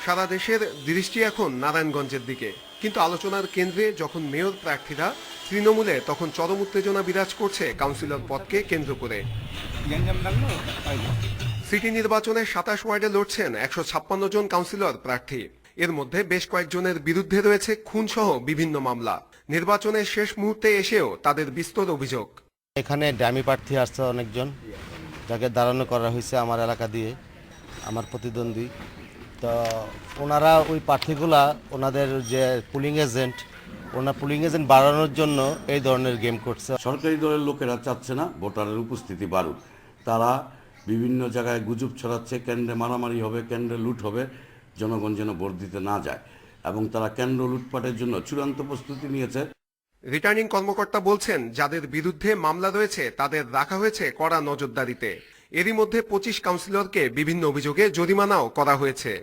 সারা দেশের দৃষ্টি এখন নারায়ণগঞ্জের দিকে, কিন্তু আলোচনার কেন্দ্রে যখন মেয়র প্রার্থীরা তৃণমূলে, তখন চরম উত্তেজনা বিরাজ করছে কাউন্সিলর পদকে কেন্দ্র করে। সিটি নির্বাচনে ২৭ ওয়ার্ডে লড়ছেন ১৫৬ জন কাউন্সিলর প্রার্থী। এর মধ্যে বেশ কয়েকজনের বিরুদ্ধে রয়েছে খুনসহ বিভিন্ন মামলা। নির্বাচনের শেষ মুহূর্তে এসেও তাদের বিস্তর অভিযোগ। এখানে ডামি প্রার্থী আসছে অনেকজন, যাকে দাঁড়ানো করা হয়েছে আমার এলাকা দিয়ে, আমার প্রতিদ্বন্দ্বী। তো ওনারা ওই প্রার্থীগুলা ওনাদের যে পুলিং এজেন্ট বাড়ানোর জন্য এই ধরনের গেম করছে। সরকারি দলের লোকেরা চাচ্ছে না ভোটারের উপস্থিতি বাড়ুক। তারা বিভিন্ন জায়গায় গুজব ছড়াচ্ছে, কেন্দ্রে মারামারি হবে, কেন্দ্রে লুট হবে, জনগণ যেন ভোট দিতে না যায়, এবং তারা কেন্দ্র লুটপাটের জন্য চূড়ান্ত প্রস্তুতি নিয়েছে। রিটার্নিং কর্মকর্তা বলছেন, যাদের বিরুদ্ধে মামলা রয়েছে তাদের রাখা হয়েছে কড়া নজরদারিতে। এরই মধ্যে ২৫ কাউন্সিলরকে বিভিন্ন অভিযোগে জরিমানাও করা হয়েছে।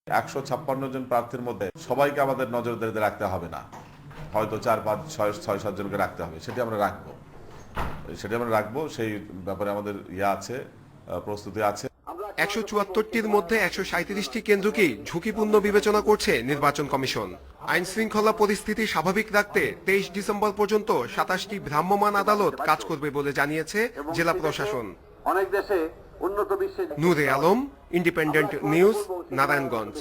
১৫৬ জন প্রার্থীর মধ্যে সবাইকে আমাদের নজরদারিতে রাখতে হবে না, হয়তো ৪, ৫, ৬, ৭ জনকে রাখতে হবে। সেটি আমরা রাখবো, সেই ব্যাপারে আমাদের আছে, প্রস্তুতি আছে। ১৭৪টির মধ্যে ১৩৭টি কেন্দ্রকেই ঝুঁকিপূর্ণ বিবেচনা করছে নির্বাচন কমিশন। আইন শৃঙ্খলা পরিস্থিতি স্বাভাবিক রাখতে ২৩ ডিসেম্বর পর্যন্ত ২৭টি ভ্রাম্যমাণ আদালত কাজ করবে বলে জানিয়েছে জেলা প্রশাসন। নূরে আলম, ইন্ডিপেন্ডেন্ট নিউজ, নারায়ণগঞ্জ।